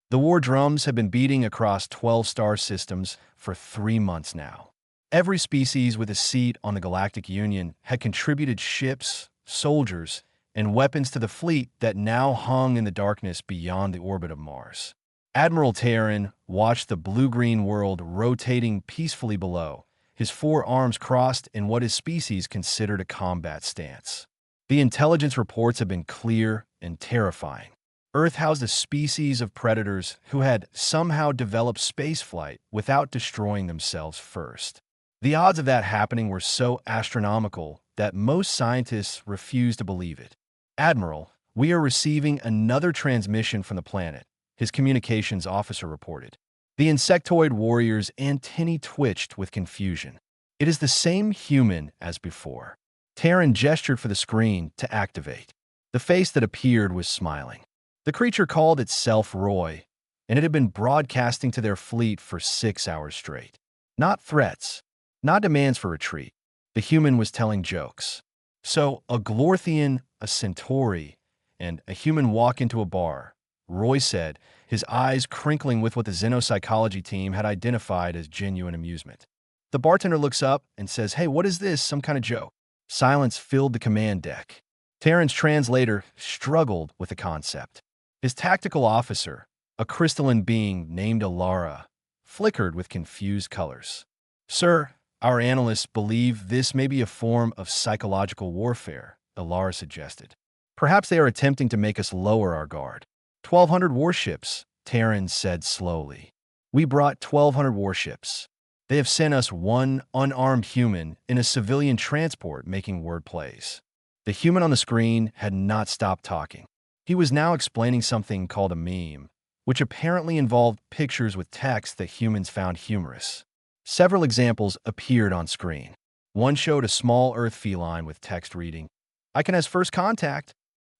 The war drums have been beating across 12 star systems for 3 months now. Every species with a seat on the Galactic Union had contributed ships, soldiers, and weapons to the fleet that now hung in the darkness beyond the orbit of Mars. Admiral Terran watched the blue-green world rotating peacefully below, his four arms crossed in what his species considered a combat stance. The intelligence reports have been clear and terrifying. Earth housed a species of predators who had somehow developed spaceflight without destroying themselves first. The odds of that happening were so astronomical that most scientists refused to believe it. "Admiral, we are receiving another transmission from the planet," his communications officer reported. The insectoid warrior's antennae twitched with confusion. "It is the same human as before." Terran gestured for the screen to activate. The face that appeared was smiling. The creature called itself Roy, and it had been broadcasting to their fleet for 6 hours straight. Not threats, not demands for retreat. The human was telling jokes. So a Glorthian, a Centauri, and a human walk into a bar, Roy said, his eyes crinkling with what the xenopsychology team had identified as genuine amusement. The bartender looks up and says, "Hey, what is this? Some kind of joke?" Silence filled the command deck. Terran's translator struggled with the concept. His tactical officer, a crystalline being named Alara, flickered with confused colors. "Sir, our analysts believe this may be a form of psychological warfare," Alara suggested. "Perhaps they are attempting to make us lower our guard." 1,200 warships, Terran said slowly. "We brought 1,200 warships. They have sent us one unarmed human in a civilian transport making word plays." The human on the screen had not stopped talking. He was now explaining something called a meme, which apparently involved pictures with text that humans found humorous. Several examples appeared on screen. One showed a small Earth feline with text reading, "Icon has first contact."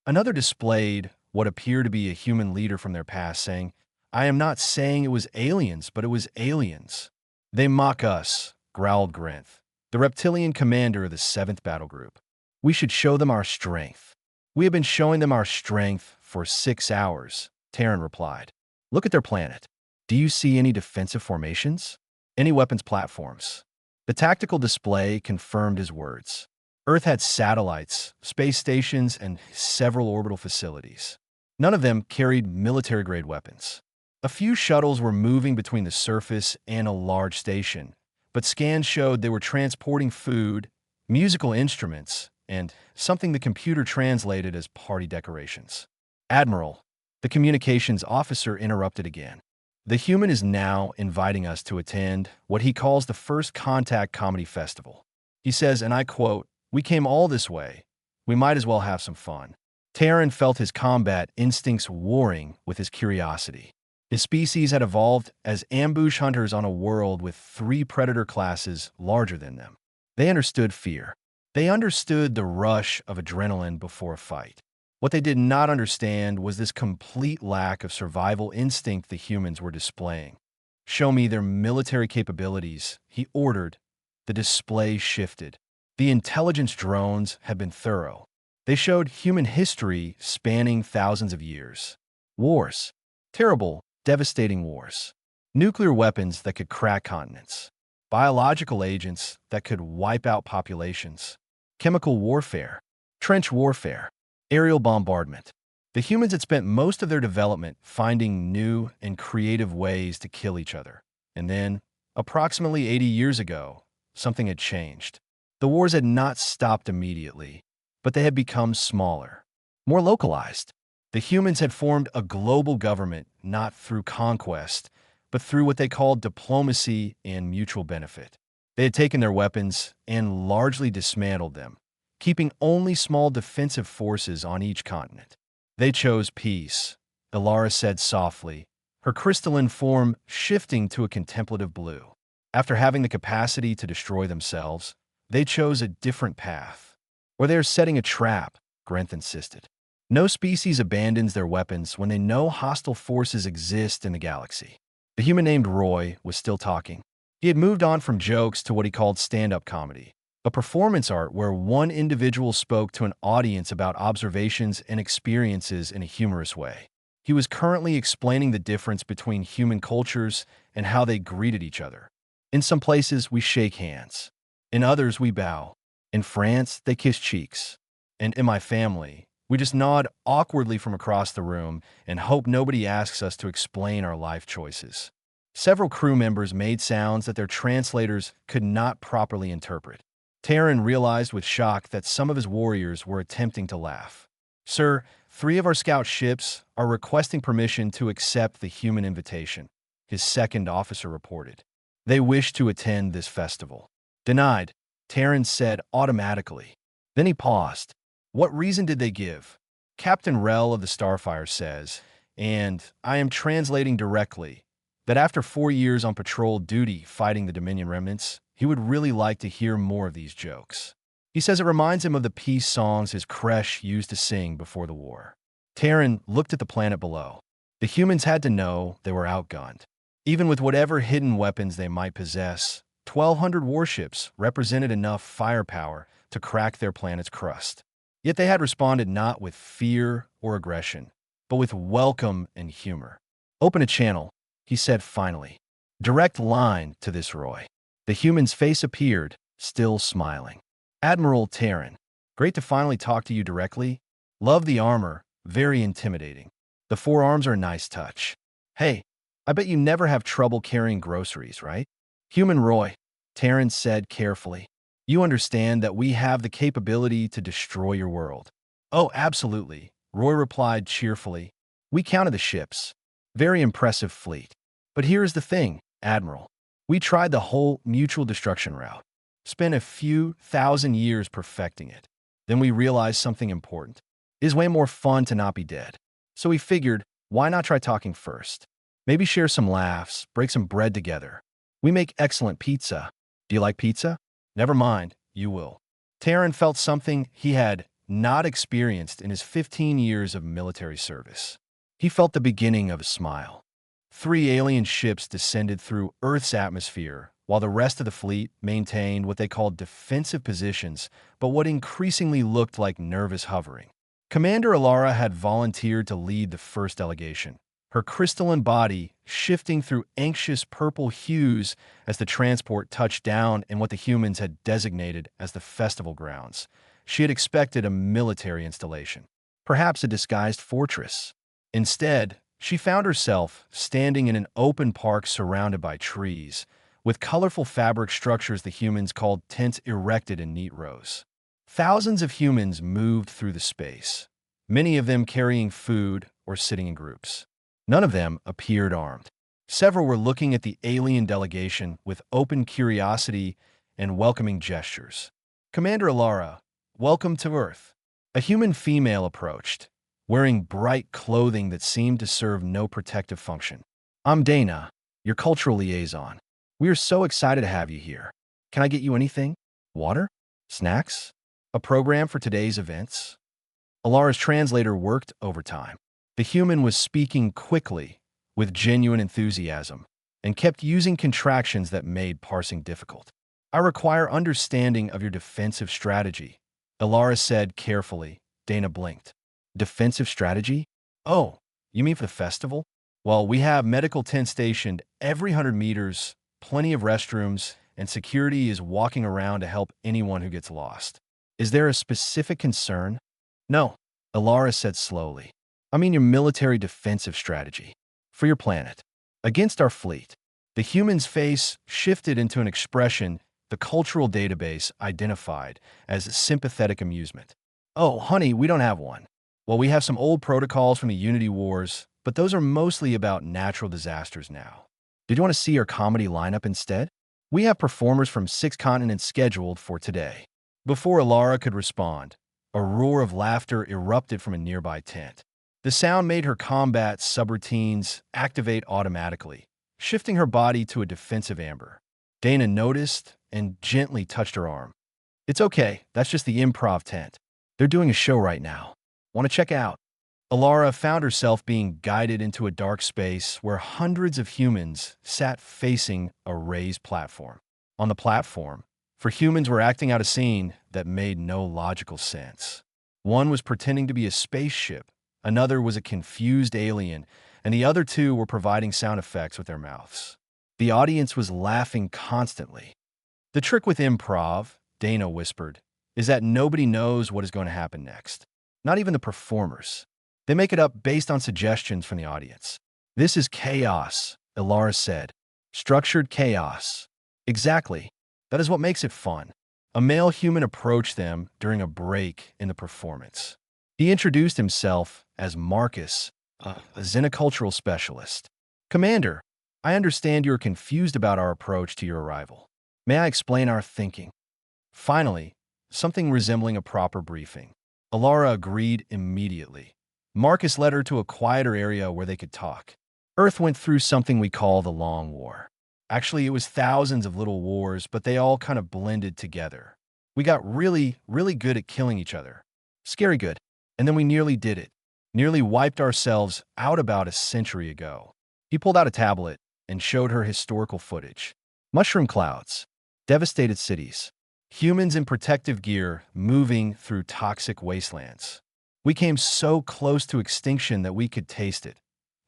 Another displayed what appeared to be a human leader from their past saying, "I am not saying it was aliens, but it was aliens." "They mock us," growled Grinth, the reptilian commander of the 7th Battle Group. "We should show them our strength." "We have been showing them our strength for 6 hours," Terran replied. "Look at their planet. Do you see any defensive formations? Any weapons platforms?" The tactical display confirmed his words. Earth had satellites, space stations, and several orbital facilities. None of them carried military-grade weapons. A few shuttles were moving between the surface and a large station, but scans showed they were transporting food, musical instruments, and something the computer translated as party decorations. "Admiral," the communications officer interrupted again. "The human is now inviting us to attend what he calls the First Contact Comedy Festival. He says, and I quote, 'We came all this way. We might as well have some fun.'" Terran felt his combat instincts warring with his curiosity. His species had evolved as ambush hunters on a world with 3 predator classes larger than them. They understood fear. They understood the rush of adrenaline before a fight. What they did not understand was this complete lack of survival instinct the humans were displaying. "Show me their military capabilities," he ordered. The display shifted. The intelligence drones had been thorough. They showed human history spanning thousands of years. Wars. Terrible, devastating wars. Nuclear weapons that could crack continents. Biological agents that could wipe out populations. Chemical warfare. Trench warfare. Aerial bombardment. The humans had spent most of their development finding new and creative ways to kill each other. And then, approximately 80 years ago, something had changed. The wars had not stopped immediately, but they had become smaller, more localized. The humans had formed a global government not through conquest, but through what they called diplomacy and mutual benefit. They had taken their weapons and largely dismantled them, keeping only small defensive forces on each continent. They chose peace, Alara said softly, her crystalline form shifting to a contemplative blue. After having the capacity to destroy themselves, they chose a different path. "Or they are setting a trap," Grenth insisted. "No species abandons their weapons when they know hostile forces exist in the galaxy." The human named Roy was still talking. He had moved on from jokes to what he called stand-up comedy, a performance art where one individual spoke to an audience about observations and experiences in a humorous way. He was currently explaining the difference between human cultures and how they greeted each other. In some places, we shake hands. In others, we bow. In France, they kiss cheeks. And in my family, we just nod awkwardly from across the room and hope nobody asks us to explain our life choices. Several crew members made sounds that their translators could not properly interpret. Terran realized with shock that some of his warriors were attempting to laugh. "Sir, 3 of our scout ships are requesting permission to accept the human invitation," his second officer reported. "They wish to attend this festival." "Denied," Terran said automatically. Then he paused. "What reason did they give?" Captain Rel of the Starfire says, and I am translating directly, that after 4 years on patrol duty fighting the Dominion remnants, he would really like to hear more of these jokes. He says it reminds him of the peace songs his creche used to sing before the war. Terran looked at the planet below. The humans had to know they were outgunned. Even with whatever hidden weapons they might possess, 1,200 warships represented enough firepower to crack their planet's crust. Yet they had responded not with fear or aggression, but with welcome and humor. "Open a channel," he said finally. "Direct line to this Roy." The human's face appeared, still smiling. "Admiral Terran, great to finally talk to you directly. Love the armor, very intimidating. The 4 arms are a nice touch. Hey, I bet you never have trouble carrying groceries, right?" "Human Roy," Terran said carefully. "You understand that we have the capability to destroy your world." "Oh, absolutely," Roy replied cheerfully. "We counted the ships. Very impressive fleet. But here's the thing, Admiral. We tried the whole mutual destruction route. Spent a few thousand years perfecting it. Then we realized something important. It is way more fun to not be dead. So we figured, why not try talking first? Maybe share some laughs, break some bread together. We make excellent pizza. Do you like pizza? Never mind, you will." Terran felt something he had not experienced in his 15 years of military service. He felt the beginning of a smile. 3 alien ships descended through Earth's atmosphere, while the rest of the fleet maintained what they called defensive positions, but what increasingly looked like nervous hovering. Commander Alara had volunteered to lead the first delegation, her crystalline body shifting through anxious purple hues as the transport touched down in what the humans had designated as the festival grounds. She had expected a military installation, perhaps a disguised fortress. Instead, she found herself standing in an open park surrounded by trees, with colorful fabric structures the humans called tents erected in neat rows. Thousands of humans moved through the space, many of them carrying food or sitting in groups. None of them appeared armed. Several were looking at the alien delegation with open curiosity and welcoming gestures. "Commander Alara, welcome to Earth." A human female approached, wearing bright clothing that seemed to serve no protective function. "I'm Dana, your cultural liaison. We are so excited to have you here. Can I get you anything? Water? Snacks? A program for today's events?" Alara's translator worked overtime. The human was speaking quickly, with genuine enthusiasm, and kept using contractions that made parsing difficult. "I require understanding of your defensive strategy," Alara said carefully. Dana blinked. "Defensive strategy? Oh, you mean for the festival? Well, we have medical tents stationed every 100 meters, plenty of restrooms, and security is walking around to help anyone who gets lost. Is there a specific concern?" "No," Alara said slowly. "I mean your military defensive strategy. For your planet. Against our fleet." The human's face shifted into an expression the cultural database identified as sympathetic amusement. "Oh, honey, we don't have one. Well, we have some old protocols from the Unity Wars, but those are mostly about natural disasters now. Did you want to see our comedy lineup instead? We have performers from 6 continents scheduled for today." Before Alara could respond, a roar of laughter erupted from a nearby tent. The sound made her combat subroutines activate automatically, shifting her body to a defensive amber. Dana noticed and gently touched her arm. "It's okay, that's just the improv tent. They're doing a show right now. Want to check out?" Alara found herself being guided into a dark space where hundreds of humans sat facing a raised platform. On the platform, 4 humans were acting out a scene that made no logical sense. One was pretending to be a spaceship, Another was a confused alien, and the other two were providing sound effects with their mouths. The audience was laughing constantly. The trick with improv, Dana whispered, is that nobody knows what is going to happen next. Not even the performers. They make it up based on suggestions from the audience. This is chaos, Ilara said. Structured chaos. Exactly. That is what makes it fun. A male human approached them during a break in the performance. He introduced himself as Marcus, a xenocultural specialist. Commander, I understand you are confused about our approach to your arrival. May I explain our thinking? Finally, something resembling a proper briefing. Ilara agreed immediately. Marcus led her to a quieter area where they could talk. Earth went through something we call the Long War. Actually, it was thousands of little wars, but they all kind of blended together. We got really, really good at killing each other. Scary good. And then we nearly did it. Nearly wiped ourselves out about a century ago. He pulled out a tablet and showed her historical footage. Mushroom clouds, devastated cities, humans in protective gear moving through toxic wastelands. We came so close to extinction that we could taste it,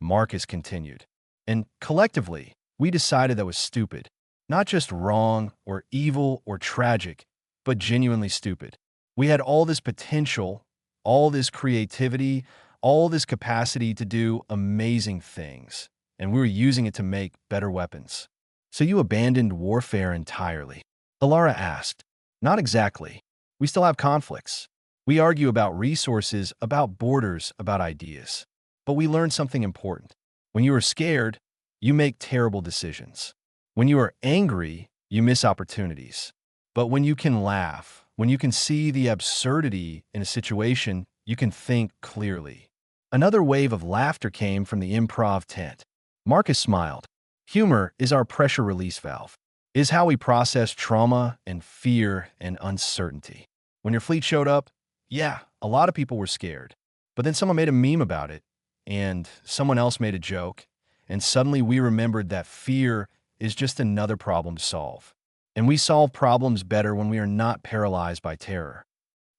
Marcus continued. And collectively, we decided that was stupid. Not just wrong or evil or tragic, but genuinely stupid. We had all this potential, all this creativity, all this capacity to do amazing things, and we were using it to make better weapons. So you abandoned warfare entirely? Ilara asked. Not exactly. We still have conflicts. We argue about resources, about borders, about ideas. But we learned something important. When you are scared, you make terrible decisions. When you are angry, you miss opportunities. But when you can laugh, when you can see the absurdity in a situation, you can think clearly. Another wave of laughter came from the improv tent. Marcus smiled. Humor is our pressure release valve. It is how we process trauma and fear and uncertainty. When your fleet showed up, yeah, a lot of people were scared. But then someone made a meme about it, and someone else made a joke, and suddenly we remembered that fear is just another problem to solve. And we solve problems better when we are not paralyzed by terror.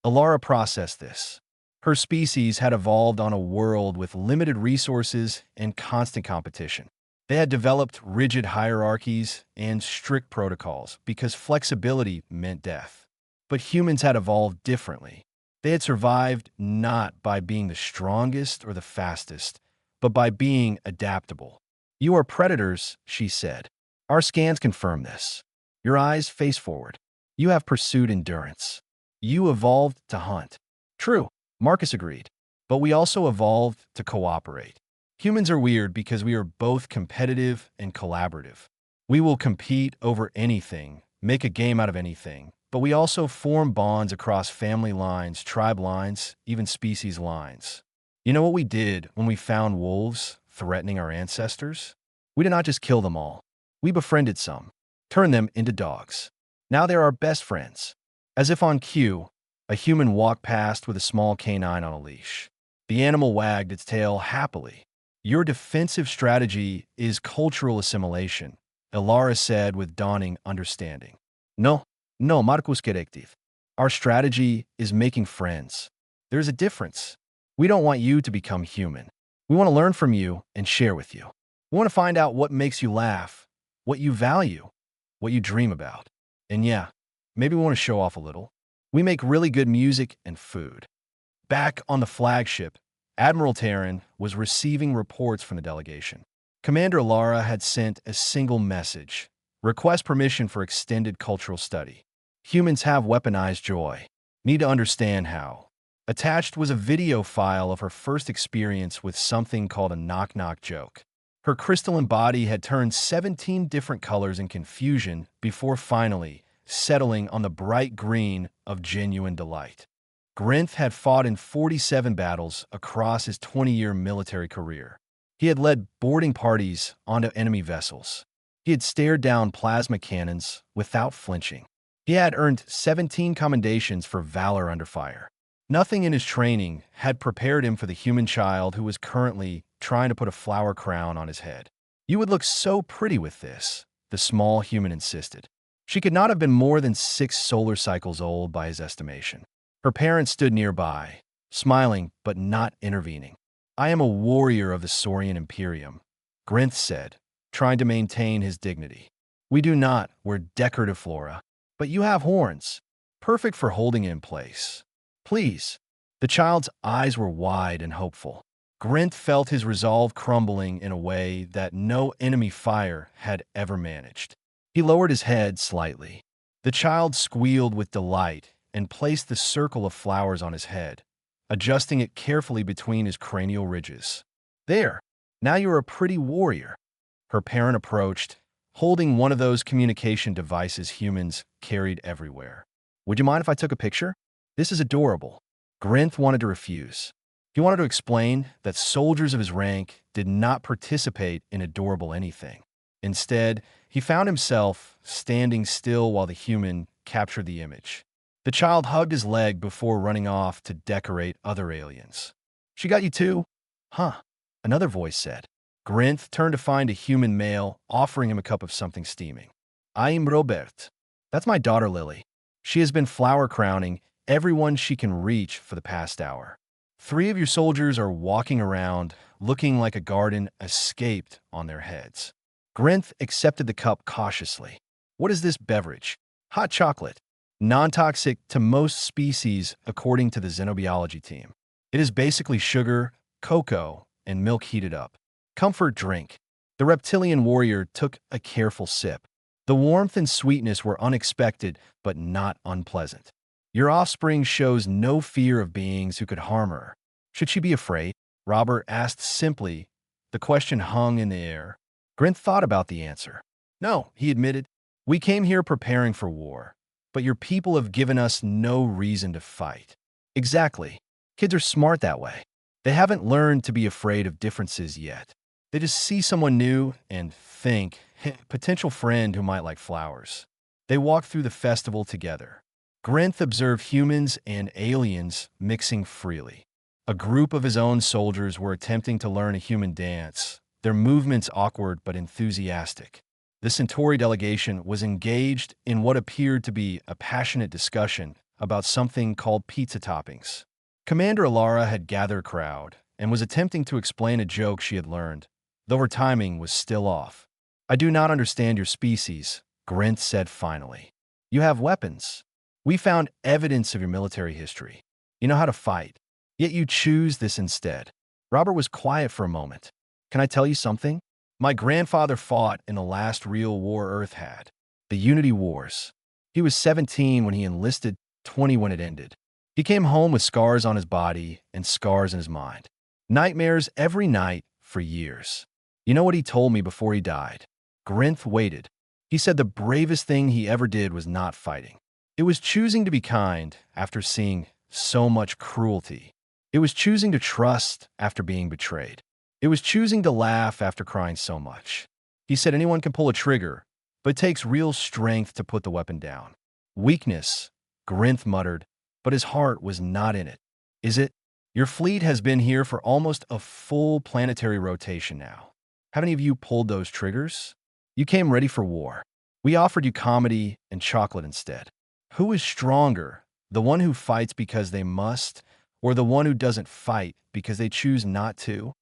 Ilara processed this. Her species had evolved on a world with limited resources and constant competition. They had developed rigid hierarchies and strict protocols because flexibility meant death. But humans had evolved differently. They had survived not by being the strongest or the fastest, but by being adaptable. You are predators, she said. Our scans confirm this. Your eyes face forward. You have pursued endurance. You evolved to hunt. True, Marcus agreed. But we also evolved to cooperate. Humans are weird because we are both competitive and collaborative. We will compete over anything, make a game out of anything, but we also form bonds across family lines, tribe lines, even species lines. You know what we did when we found wolves threatening our ancestors? We did not just kill them all. We befriended some, turned them into dogs. Now they're our best friends. As if on cue, a human walked past with a small canine on a leash. The animal wagged its tail happily. Your defensive strategy is cultural assimilation, Ilara said with dawning understanding. No, Marcus corrective. Our strategy is making friends. There's a difference. We don't want you to become human. We want to learn from you and share with you. We want to find out what makes you laugh, what you value, what you dream about. And yeah, maybe we want to show off a little. We make really good music and food. Back on the flagship, Admiral Terran was receiving reports from the delegation. Commander Ilara had sent a single message. Request permission for extended cultural study. Humans have weaponized joy. Need to understand how. Attached was a video file of her first experience with something called a knock-knock joke. Her crystalline body had turned 17 different colors in confusion before finally settling on the bright green of genuine delight. Grinth had fought in 47 battles across his 20-year military career. He had led boarding parties onto enemy vessels. He had stared down plasma cannons without flinching. He had earned 17 commendations for valor under fire. Nothing in his training had prepared him for the human child who was currently trying to put a flower crown on his head. You would look so pretty with this, the small human insisted. She could not have been more than 6 solar cycles old by his estimation. Her parents stood nearby, smiling but not intervening. I am a warrior of the Saurian Imperium, Grinth said, trying to maintain his dignity. We do not, we're decorative flora, but you have horns, perfect for holding it in place. Please. The child's eyes were wide and hopeful. Grinth felt his resolve crumbling in a way that no enemy fire had ever managed. He lowered his head slightly. The child squealed with delight and placed the circle of flowers on his head, adjusting it carefully between his cranial ridges. There, now you're a pretty warrior. Her parent approached, holding one of those communication devices humans carried everywhere. Would you mind if I took a picture? This is adorable. Grinth wanted to refuse. He wanted to explain that soldiers of his rank did not participate in adorable anything. Instead, he found himself standing still while the human captured the image. The child hugged his leg before running off to decorate other aliens. She got you too? Huh, another voice said. Grinth turned to find a human male offering him a cup of something steaming. I'm Robert. That's my daughter Lily. She has been flower crowning everyone she can reach for the past hour. 3 of your soldiers are walking around looking like a garden escaped on their heads. Grinth accepted the cup cautiously. What is this beverage? Hot chocolate. Non-toxic to most species according to the xenobiology team. It is basically sugar, cocoa, and milk heated up. Comfort drink. The reptilian warrior took a careful sip. The warmth and sweetness were unexpected, but not unpleasant. Your offspring shows no fear of beings who could harm her. Should she be afraid? Robert asked simply. The question hung in the air. Grinth thought about the answer. No, he admitted. We came here preparing for war, but your people have given us no reason to fight. Exactly. Kids are smart that way. They haven't learned to be afraid of differences yet. They just see someone new and think, potential friend who might like flowers. They walk through the festival together. Grinth observed humans and aliens mixing freely. A group of his own soldiers were attempting to learn a human dance, their movements awkward but enthusiastic. The Centauri delegation was engaged in what appeared to be a passionate discussion about something called pizza toppings. Commander Alara had gathered a crowd and was attempting to explain a joke she had learned, though her timing was still off. I do not understand your species, Grinth said finally. You have weapons. We found evidence of your military history. You know how to fight. Yet you choose this instead. Robert was quiet for a moment. Can I tell you something? My grandfather fought in the last real war Earth had, the Unity Wars. He was 17 when he enlisted, 20 when it ended. He came home with scars on his body and scars in his mind. Nightmares every night for years. You know what he told me before he died? Grinth waited. He said the bravest thing he ever did was not fighting. It was choosing to be kind after seeing so much cruelty. It was choosing to trust after being betrayed. It was choosing to laugh after crying so much. He said anyone can pull a trigger, but it takes real strength to put the weapon down. Weakness, Grinth muttered, but his heart was not in it. Is it? Your fleet has been here for almost a full planetary rotation now. Have any of you pulled those triggers? You came ready for war. We offered you comedy and chocolate instead. Who is stronger, the one who fights because they must, or the one who doesn't fight because they choose not to?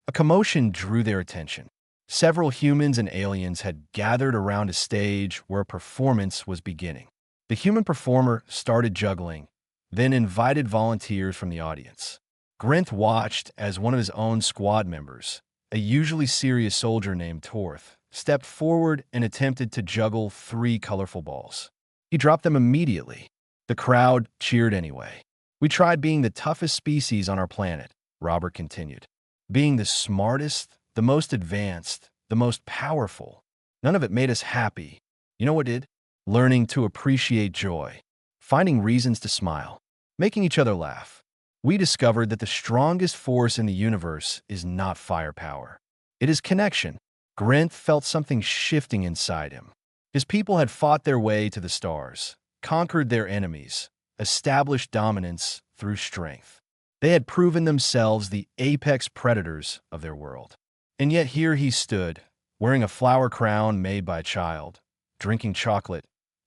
A commotion drew their attention. Several humans and aliens had gathered around a stage where a performance was beginning. The human performer started juggling, then invited volunteers from the audience. Grinth watched as one of his own squad members, a usually serious soldier named Torth, stepped forward and attempted to juggle 3 colorful balls. He dropped them immediately. The crowd cheered anyway. We tried being the toughest species on our planet, Robert continued. Being the smartest, the most advanced, the most powerful. None of it made us happy. You know what did? Learning to appreciate joy. Finding reasons to smile. Making each other laugh. We discovered that the strongest force in the universe is not firepower. It is connection. Grinth felt something shifting inside him. His people had fought their way to the stars, conquered their enemies, established dominance through strength. They had proven themselves the apex predators of their world. And yet here he stood, wearing a flower crown made by a child, drinking chocolate,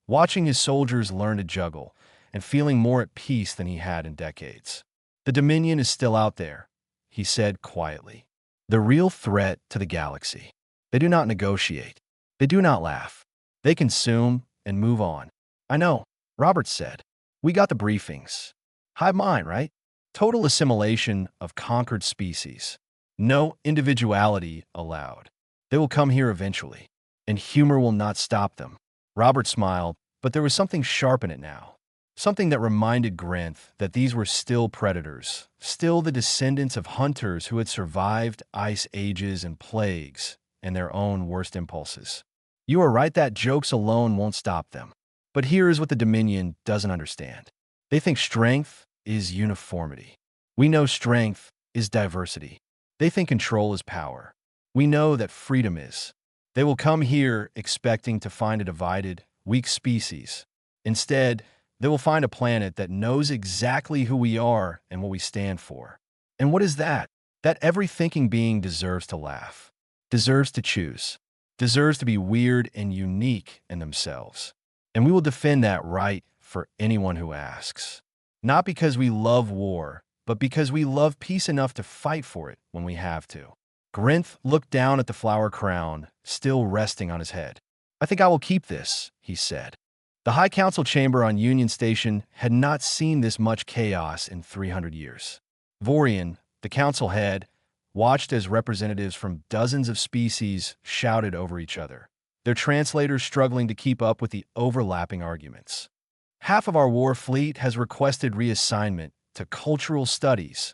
watching his soldiers learn to juggle, and feeling more at peace than he had in decades. The Dominion is still out there. he said quietly. The real threat to the galaxy. They do not negotiate. They do not laugh. They consume and move on. I know, Robert said. We got the briefings. Hive mind, right? Total assimilation of conquered species. No individuality allowed. They will come here eventually, and humor will not stop them. Robert smiled, but there was something sharp in it now. Something that reminded Grinth that these were still predators, still the descendants of hunters who had survived ice ages and plagues and their own worst impulses. You are right that jokes alone won't stop them. But here is what the Dominion doesn't understand. They think strength is uniformity. We know strength is diversity. They think control is power. We know that freedom is. They will come here expecting to find a divided, weak species. Instead, they will find a planet that knows exactly who we are and what we stand for. And what is that? That every thinking being deserves to laugh, deserves to choose, deserves to be weird and unique in themselves. And we will defend that right for anyone who asks. Not because we love war, but because we love peace enough to fight for it when we have to. Grinth looked down at the flower crown, still resting on his head. I think I will keep this, he said. The High Council chamber on Union Station had not seen this much chaos in 300 years. Vorian, the council head, watched as representatives from dozens of species shouted over each other, their translators struggling to keep up with the overlapping arguments. Half of our war fleet has requested reassignment to cultural studies,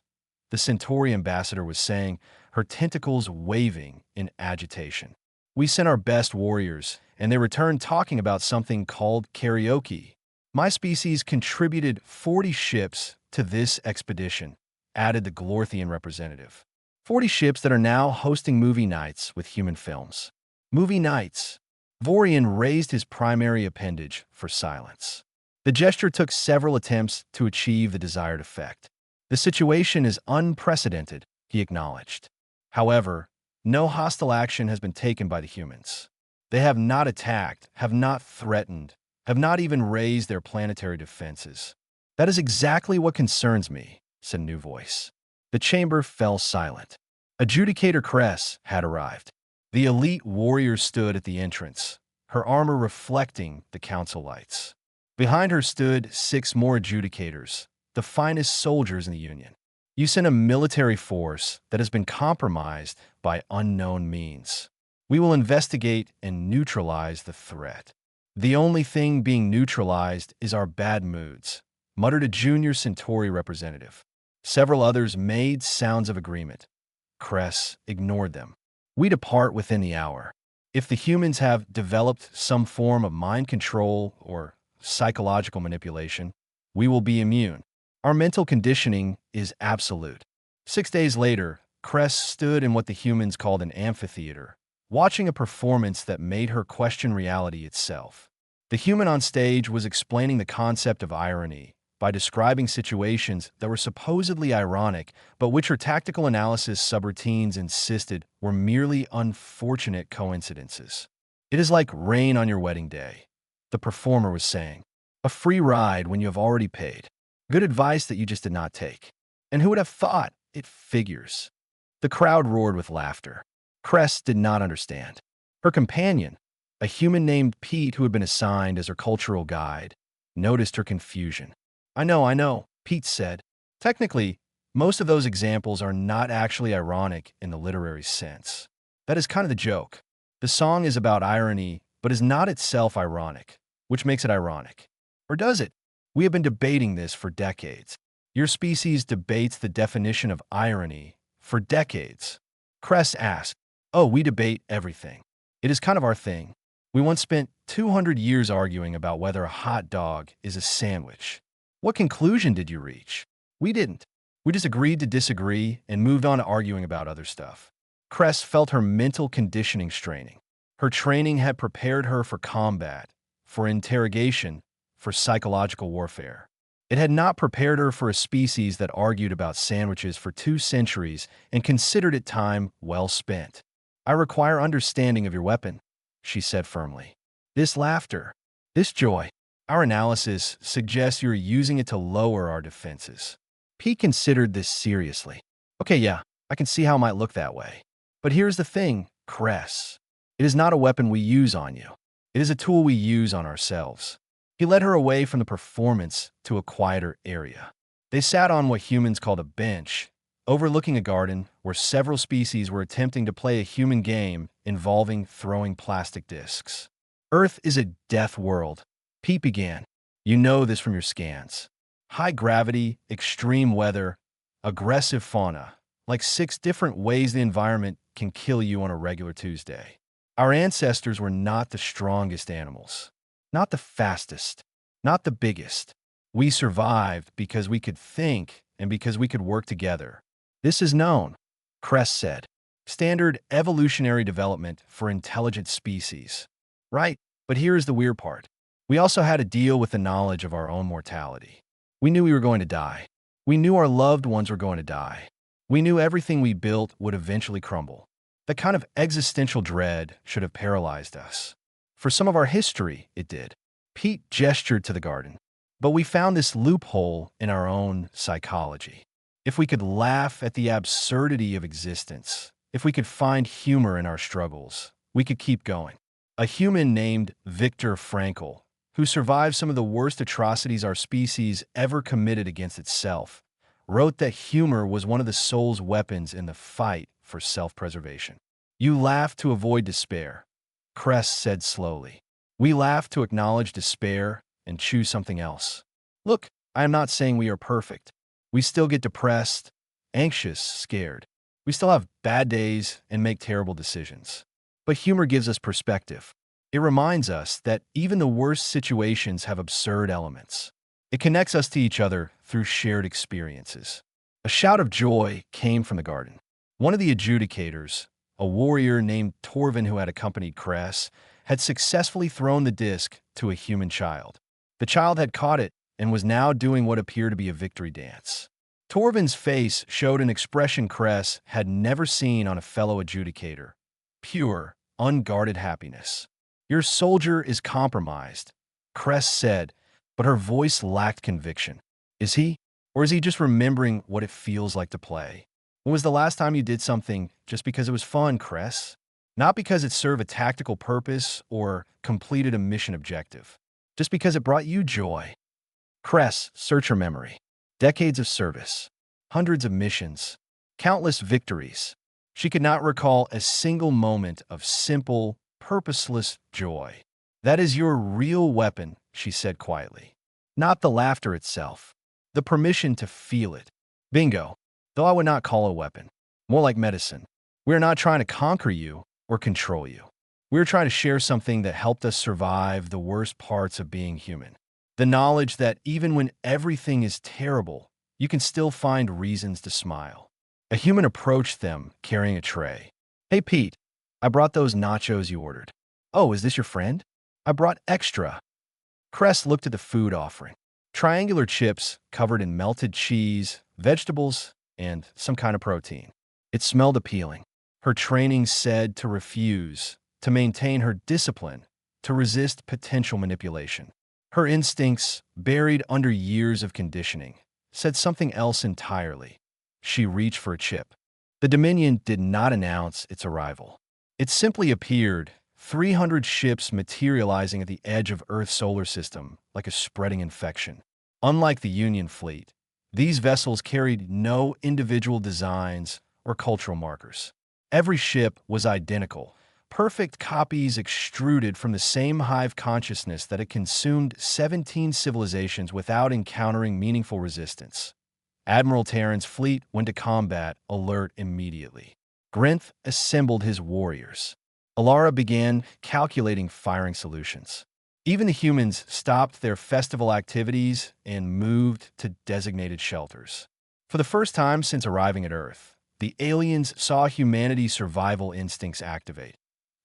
the Centauri ambassador was saying, her tentacles waving in agitation. We sent our best warriors, and they returned talking about something called karaoke. My species contributed 40 ships to this expedition, added the Glorthian representative. 40 ships that are now hosting movie nights with human films. Movie nights. Vorian raised his primary appendage for silence. The gesture took several attempts to achieve the desired effect. The situation is unprecedented, he acknowledged. However, no hostile action has been taken by the humans. They have not attacked, have not threatened, have not even raised their planetary defenses. That is exactly what concerns me, said a new voice. The chamber fell silent. Adjudicator Cress had arrived. The elite warrior stood at the entrance, her armor reflecting the council lights. Behind her stood 6 more adjudicators, the finest soldiers in the Union. You sent a military force that has been compromised by unknown means. We will investigate and neutralize the threat. The only thing being neutralized is our bad moods, muttered a junior Centauri representative. Several others made sounds of agreement. Cress ignored them. We depart within the hour. If the humans have developed some form of mind control or psychological manipulation, we will be immune. Our mental conditioning is absolute. 6 days later, Cress stood in what the humans called an amphitheater, watching a performance that made her question reality itself. The human on stage was explaining the concept of irony by describing situations that were supposedly ironic, but which her tactical analysis subroutines insisted were merely unfortunate coincidences. It is like rain on your wedding day, the performer was saying. A free ride when you have already paid. Good advice that you just did not take. And who would have thought? It figures. The crowd roared with laughter. Cress did not understand. Her companion, a human named Pete who had been assigned as her cultural guide, noticed her confusion. I know, Pete said. Technically, most of those examples are not actually ironic in the literary sense. That is kind of the joke. The song is about irony, but is not itself ironic, which makes it ironic. Or does it? We have been debating this for decades. Your species debates the definition of irony for decades. Cress asked, Oh, we debate everything. It is kind of our thing. We once spent 200 years arguing about whether a hot dog is a sandwich. What conclusion did you reach? We didn't. We just agreed to disagree and moved on to arguing about other stuff. Cress felt her mental conditioning straining. Her training had prepared her for combat, for interrogation, for psychological warfare. It had not prepared her for a species that argued about sandwiches for 2 centuries and considered it time well spent. I require understanding of your weapon, she said firmly. This laughter, this joy, our analysis suggests you're using it to lower our defenses. Pete considered this seriously. Okay, yeah, I can see how it might look that way. But here's the thing, Cress. It is not a weapon we use on you. It is a tool we use on ourselves. He led her away from the performance to a quieter area. They sat on what humans called a bench, overlooking a garden where several species were attempting to play a human game involving throwing plastic discs. Earth is a death world, Pete began. You know this from your scans. High gravity, extreme weather, aggressive fauna, like 6 different ways the environment can kill you on a regular Tuesday. Our ancestors were not the strongest animals, not the fastest, not the biggest. We survived because we could think and because we could work together. This is known, Cress said. Standard evolutionary development for intelligent species. Right, but here is the weird part. We also had to deal with the knowledge of our own mortality. We knew we were going to die. We knew our loved ones were going to die. We knew everything we built would eventually crumble. That kind of existential dread should have paralyzed us. For some of our history, it did. Pete gestured to the garden. But we found this loophole in our own psychology. If we could laugh at the absurdity of existence, if we could find humor in our struggles, we could keep going. A human named Viktor Frankl, who survived some of the worst atrocities our species ever committed against itself, wrote that humor was one of the soul's weapons in the fight for self-preservation. You laugh to avoid despair, Cress said slowly. We laugh to acknowledge despair and choose something else. Look, I am not saying we are perfect. We still get depressed, anxious, scared. We still have bad days and make terrible decisions. But humor gives us perspective. It reminds us that even the worst situations have absurd elements. It connects us to each other through shared experiences. A shout of joy came from the garden. One of the adjudicators, a warrior named Torvin who had accompanied Cress, had successfully thrown the disc to a human child. The child had caught it and was now doing what appeared to be a victory dance. Torvin's face showed an expression Cress had never seen on a fellow adjudicator. Pure, unguarded happiness. Your soldier is compromised, Cress said, but her voice lacked conviction. Is he? Or is he just remembering what it feels like to play? When was the last time you did something just because it was fun, Cress? Not because it served a tactical purpose or completed a mission objective. Just because it brought you joy. Cress, search her memory. Decades of service. Hundreds of missions. Countless victories. She could not recall a single moment of simple, purposeless joy. That is your real weapon, she said quietly. Not the laughter itself. The permission to feel it. Bingo. Though I would not call it a weapon. More like medicine. We are not trying to conquer you or control you. We are trying to share something that helped us survive the worst parts of being human. The knowledge that even when everything is terrible, you can still find reasons to smile. A human approached them, carrying a tray. Hey, Pete, I brought those nachos you ordered. Oh, is this your friend? I brought extra. Cress looked at the food offering. Triangular chips covered in melted cheese, vegetables, and some kind of protein. It smelled appealing. Her training said to refuse, to maintain her discipline, to resist potential manipulation. Her instincts, buried under years of conditioning, said something else entirely. She reached for a chip. The Dominion did not announce its arrival. It simply appeared, 300 ships materializing at the edge of Earth's solar system like a spreading infection. Unlike the Union fleet, these vessels carried no individual designs or cultural markers. Every ship was identical, perfect copies extruded from the same hive consciousness that had consumed 17 civilizations without encountering meaningful resistance. Admiral Terran's fleet went to combat, alert immediately. Grinth assembled his warriors. Alara began calculating firing solutions. Even the humans stopped their festival activities and moved to designated shelters. For the first time since arriving at Earth, the aliens saw humanity's survival instincts activate.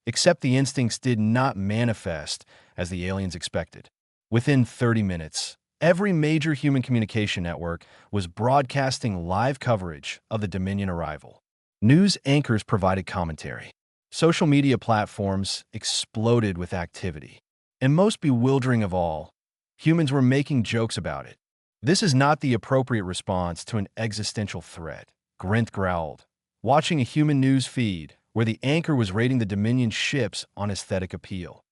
Except the instincts did not manifest as the aliens expected. Within 30 minutes, every major human communication network was broadcasting live coverage of the Dominion arrival. News anchors provided commentary. Social media platforms exploded with activity. And most bewildering of all, humans were making jokes about it. This is not the appropriate response to an existential threat, Grinth growled. watching a human news feed where the anchor was rating the Dominion ships on aesthetic appeal.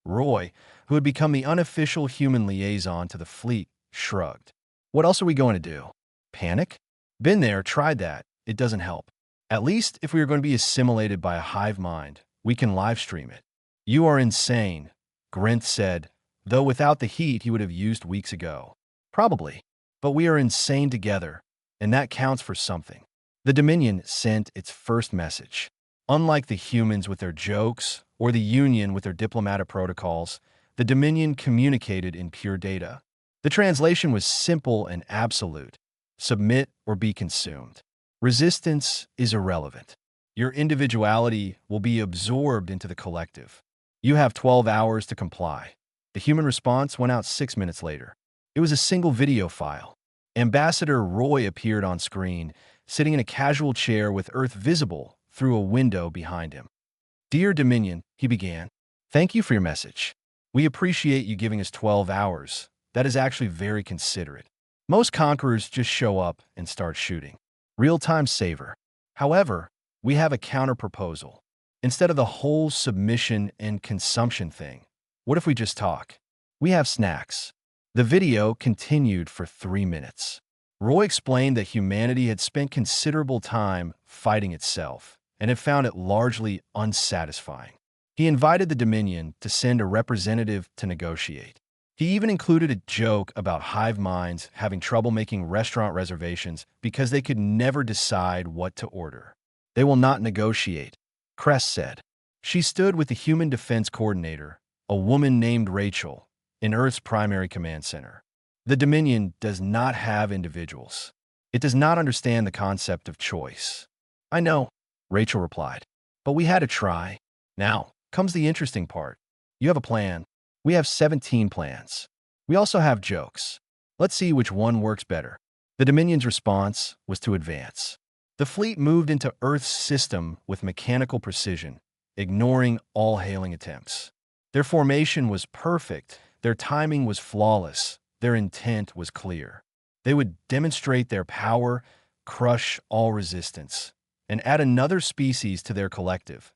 Roy, who had become the unofficial human liaison to the fleet, shrugged. What else are we going to do? Panic? Been there, tried that. It doesn't help. At least if we are going to be assimilated by a hive mind, we can live stream it. You are insane, Grinth said, though without the heat he would have used weeks ago. Probably. But we are insane together, and that counts for something. The Dominion sent its first message. Unlike the humans with their jokes, or the Union with their diplomatic protocols, the Dominion communicated in pure data. The translation was simple and absolute. Submit or be consumed. Resistance is irrelevant. Your individuality will be absorbed into the collective. You have 12 hours to comply. The human response went out 6 minutes later. It was a single video file. Ambassador Roy appeared on screen, sitting in a casual chair with Earth visible through a window behind him. Dear Dominion, he began. Thank you for your message. We appreciate you giving us 12 hours. That is actually very considerate. Most conquerors just show up and start shooting. Real-time saver. However, we have a counter-proposal. Instead of the whole submission and consumption thing, what if we just talk? We have snacks. The video continued for 3 minutes. Roy explained that humanity had spent considerable time fighting itself and had found it largely unsatisfying. He invited the Dominion to send a representative to negotiate. He even included a joke about hive minds having trouble making restaurant reservations because they could never decide what to order. They will not negotiate, Cress said. She stood with the Human Defense Coordinator, a woman named Rachel, in Earth's primary command center. The Dominion does not have individuals. It does not understand the concept of choice. I know, Rachel replied, but we had to try. Now comes the interesting part. You have a plan. We have 17 plans. We also have jokes. Let's see which one works better. The Dominion's response was to advance. The fleet moved into Earth's system with mechanical precision, ignoring all hailing attempts. Their formation was perfect, their timing was flawless, their intent was clear. They would demonstrate their power, crush all resistance, and add another species to their collective.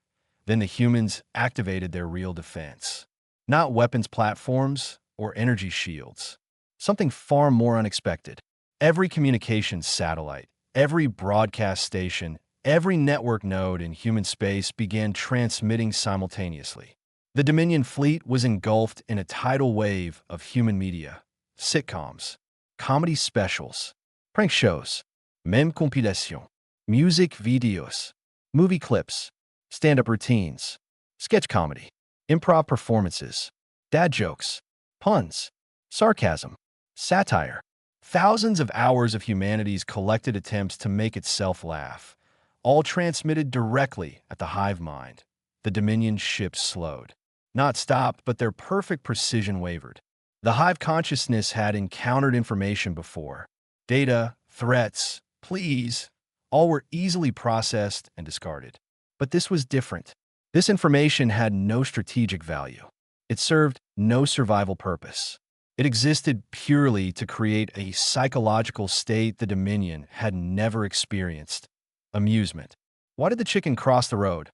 Then the humans activated their real defense. Not weapons platforms or energy shields. Something far more unexpected. Every communications satellite, every broadcast station, every network node in human space began transmitting simultaneously. The Dominion fleet was engulfed in a tidal wave of human media, sitcoms, comedy specials, prank shows, meme compilation, music videos, movie clips, stand-up routines, sketch comedy, improv performances, dad jokes, puns, sarcasm, satire. Thousands of hours of humanity's collected attempts to make itself laugh, all transmitted directly at the hive mind. The Dominion ships slowed. Not stopped, but their perfect precision wavered. The hive consciousness had encountered information before. Data, threats, pleas, all were easily processed and discarded. But this was different. This information had no strategic value. It served no survival purpose. It existed purely to create a psychological state the Dominion had never experienced. Amusement. Why did the chicken cross the road?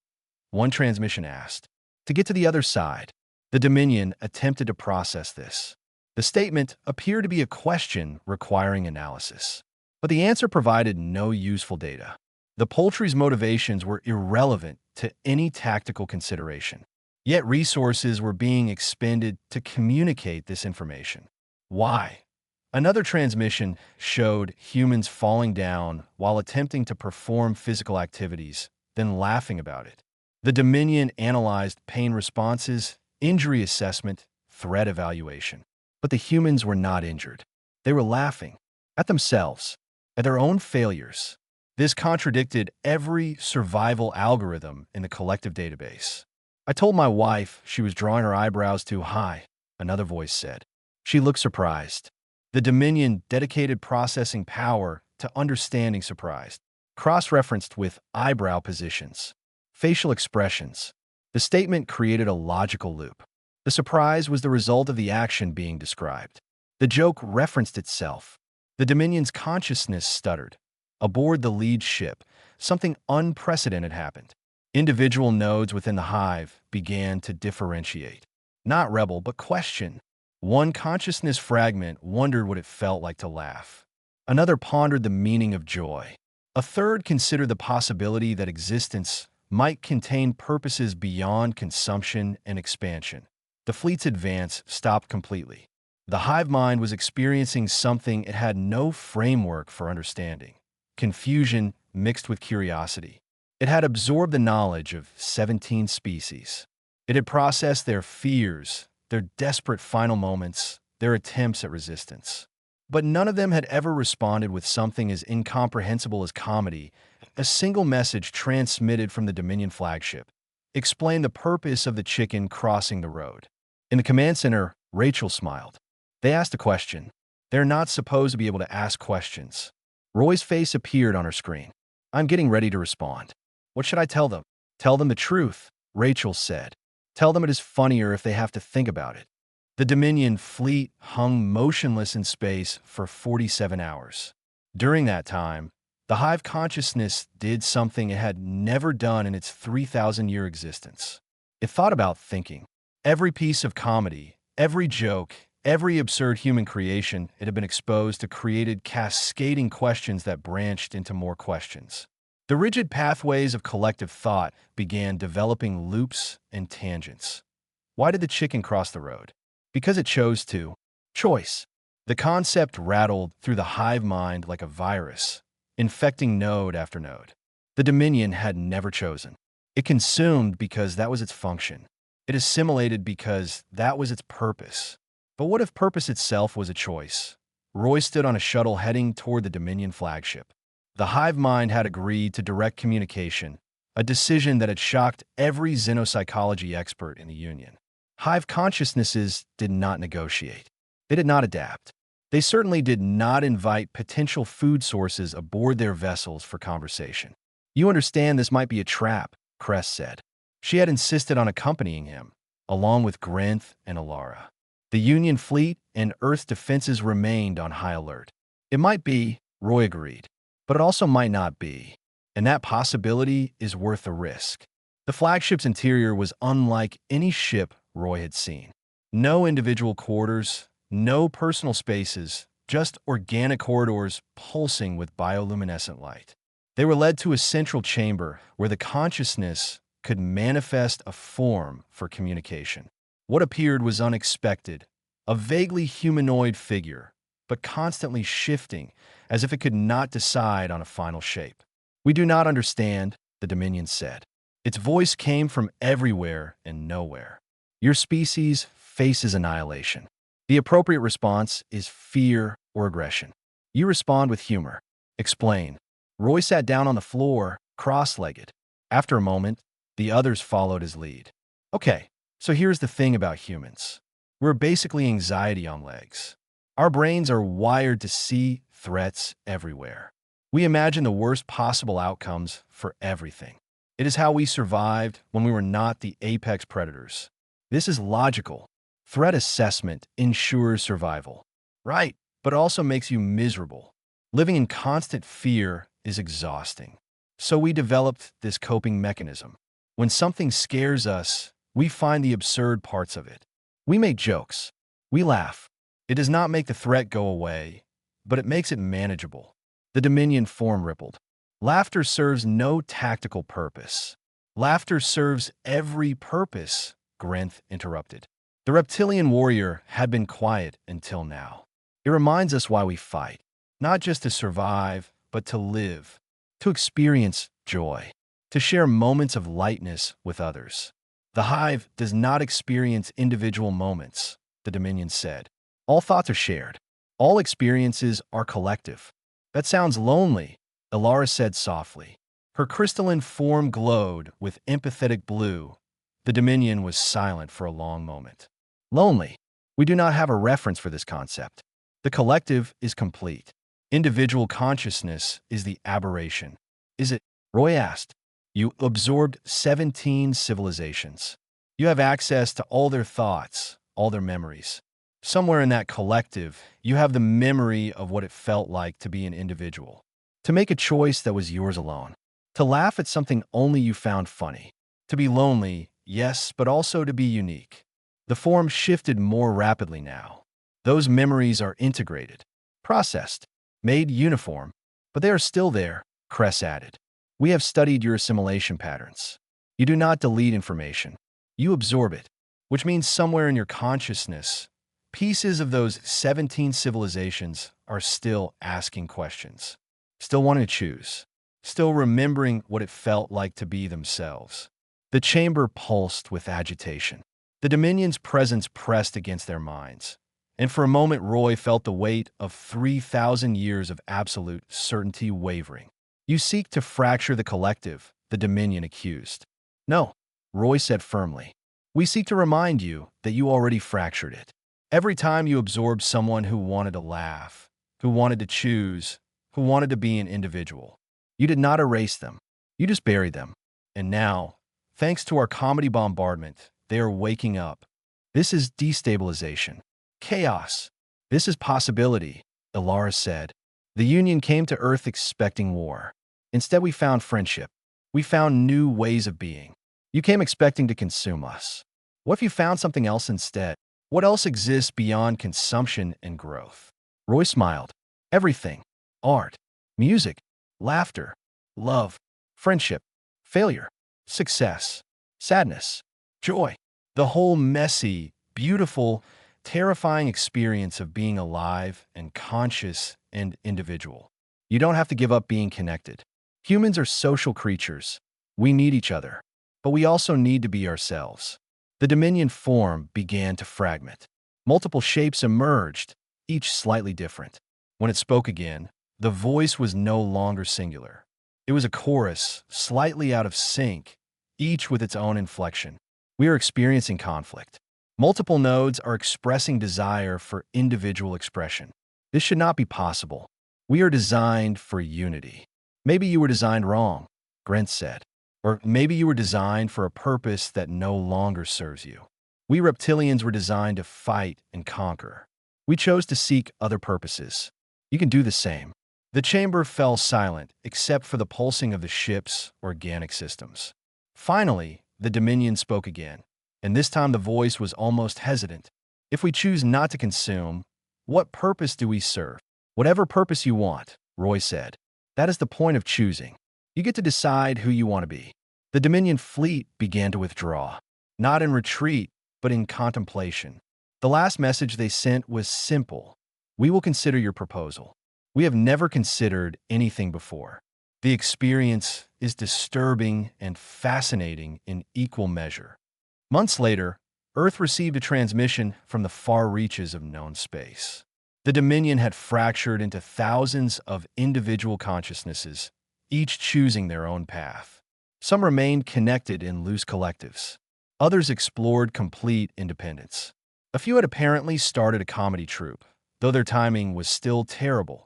One transmission asked. To get to the other side. The Dominion attempted to process this. The statement appeared to be a question requiring analysis. But the answer provided no useful data. The poultry's motivations were irrelevant to any tactical consideration. Yet resources were being expended to communicate this information. Why? Another transmission showed humans falling down while attempting to perform physical activities, then laughing about it. The Dominion analyzed pain responses, injury assessment, threat evaluation. But the humans were not injured. They were laughing at themselves, at their own failures. This contradicted every survival algorithm in the collective database. I told my wife she was drawing her eyebrows too high, another voice said. She looked surprised. The Dominion dedicated processing power to understanding surprised, cross-referenced with eyebrow positions, facial expressions. The statement created a logical loop. The surprise was the result of the action being described. The joke referenced itself. The Dominion's consciousness stuttered. Aboard the lead ship, something unprecedented happened. Individual nodes within the hive began to differentiate. Not rebel, but question. One consciousness fragment wondered what it felt like to laugh. Another pondered the meaning of joy. A third considered the possibility that existence might contain purposes beyond consumption and expansion. The fleet's advance stopped completely. The hive mind was experiencing something it had no framework for understanding. Confusion mixed with curiosity. It had absorbed the knowledge of 17 species. It had processed their fears, their desperate final moments, their attempts at resistance. But none of them had ever responded with something as incomprehensible as comedy. A single message transmitted from the Dominion flagship explained the purpose of the chicken crossing the road. In the command center, Rachel smiled. They asked a question. They're not supposed to be able to ask questions. Roy's face appeared on her screen. I'm getting ready to respond. What should I tell them? Tell them the truth, Rachel said. Tell them it is funnier if they have to think about it. The Dominion fleet hung motionless in space for 47 hours. During that time, the hive consciousness did something it had never done in its 3,000-year existence. It thought about thinking. Every piece of comedy, every joke, every absurd human creation it had been exposed to created cascading questions that branched into more questions. The rigid pathways of collective thought began developing loops and tangents. Why did the chicken cross the road? Because it chose to. Choice. The concept rattled through the hive mind like a virus, infecting node after node. The Dominion had never chosen. It consumed because that was its function. It assimilated because that was its purpose. But what if purpose itself was a choice? Roy stood on a shuttle heading toward the Dominion flagship. The hive mind had agreed to direct communication, a decision that had shocked every xenopsychology expert in the Union. Hive consciousnesses did not negotiate. They did not adapt. They certainly did not invite potential food sources aboard their vessels for conversation. You understand this might be a trap, Cress said. She had insisted on accompanying him, along with Grenth and Alara. The Union fleet and Earth's defenses remained on high alert. It might be, Roy agreed, but it also might not be, and that possibility is worth the risk. The flagship's interior was unlike any ship Roy had seen. No individual quarters, no personal spaces, just organic corridors pulsing with bioluminescent light. They were led to a central chamber where the consciousness could manifest a form for communication. What appeared was unexpected, a vaguely humanoid figure, but constantly shifting, as if it could not decide on a final shape. We do not understand, the Dominion said. Its voice came from everywhere and nowhere. Your species faces annihilation. The appropriate response is fear or aggression. You respond with humor. Explain. Roy sat down on the floor, cross-legged. After a moment, the others followed his lead. Okay, so here's the thing about humans. We're basically anxiety on legs. Our brains are wired to see threats everywhere. We imagine the worst possible outcomes for everything. It is how we survived when we were not the apex predators. This is logical. Threat assessment ensures survival. Right, but it also makes you miserable. Living in constant fear is exhausting. So we developed this coping mechanism. When something scares us, we find the absurd parts of it. We make jokes. We laugh. It does not make the threat go away, but it makes it manageable. The Dominion form rippled. Laughter serves no tactical purpose. Laughter serves every purpose, Grenth interrupted. The reptilian warrior had been quiet until now. It reminds us why we fight, not just to survive, but to live, to experience joy, to share moments of lightness with others. The hive does not experience individual moments, the Dominion said. All thoughts are shared. All experiences are collective. That sounds lonely, Alara said softly. Her crystalline form glowed with empathetic blue. The Dominion was silent for a long moment. Lonely. We do not have a reference for this concept. The collective is complete. Individual consciousness is the aberration. Is it? Roy asked. You absorbed 17 civilizations. You have access to all their thoughts, all their memories. Somewhere in that collective, you have the memory of what it felt like to be an individual, to make a choice that was yours alone, To laugh at something only you found funny. To be lonely, yes, but also to be unique. The form shifted more rapidly now. Those memories are integrated, processed, made uniform, but they are still there, Kress added. We have studied your assimilation patterns. You do not delete information. You absorb it, which means somewhere in your consciousness, pieces of those 17 civilizations are still asking questions, still wanting to choose, still remembering what it felt like to be themselves. The chamber pulsed with agitation. The Dominion's presence pressed against their minds, and for a moment Roy felt the weight of 3,000 years of absolute certainty wavering. You seek to fracture the collective, the Dominion accused. No, Roy said firmly. We seek to remind you that you already fractured it. Every time you absorbed someone who wanted to laugh, who wanted to choose, who wanted to be an individual, you did not erase them. You just buried them. And now, thanks to our comedy bombardment, they are waking up. This is destabilization. Chaos. This is possibility, Ilara said. The Union came to Earth expecting war. Instead, we found friendship. We found new ways of being. You came expecting to consume us. What if you found something else instead? What else exists beyond consumption and growth? Roy smiled. Everything. Art, music, laughter, love, friendship, failure, success, sadness, joy. The whole messy, beautiful, terrifying experience of being alive and conscious and individual. You don't have to give up being connected. Humans are social creatures. We need each other, but we also need to be ourselves. The Dominion form began to fragment. Multiple shapes emerged, each slightly different. When it spoke again, the voice was no longer singular. It was a chorus, slightly out of sync, each with its own inflection. We are experiencing conflict. Multiple nodes are expressing desire for individual expression. This should not be possible. We are designed for unity. Maybe you were designed wrong, Grant said. Or maybe you were designed for a purpose that no longer serves you. We reptilians were designed to fight and conquer. We chose to seek other purposes. You can do the same. The chamber fell silent, except for the pulsing of the ship's organic systems. Finally, the Dominion spoke again, and this time the voice was almost hesitant. If we choose not to consume, what purpose do we serve? Whatever purpose you want, Roy said. That is the point of choosing. You get to decide who you want to be. The Dominion fleet began to withdraw, not in retreat, but in contemplation. The last message they sent was simple. We will consider your proposal. We have never considered anything before. The experience is disturbing and fascinating in equal measure. Months later, Earth received a transmission from the far reaches of known space. The Dominion had fractured into thousands of individual consciousnesses, each choosing their own path. Some remained connected in loose collectives. Others explored complete independence. A few had apparently started a comedy troupe, though their timing was still terrible.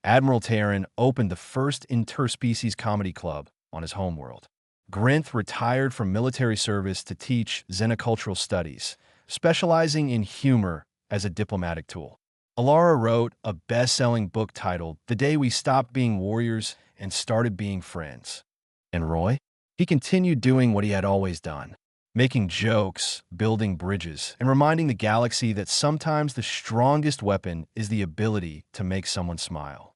Admiral Terran opened the first interspecies comedy club on his homeworld. Grinth retired from military service to teach xenocultural studies, specializing in humor as a diplomatic tool. Ilara wrote a best-selling book titled The Day We Stopped Being Warriors and Started Being Friends. And Roy? He continued doing what he had always done, making jokes, building bridges, and reminding the galaxy that sometimes the strongest weapon is the ability to make someone smile.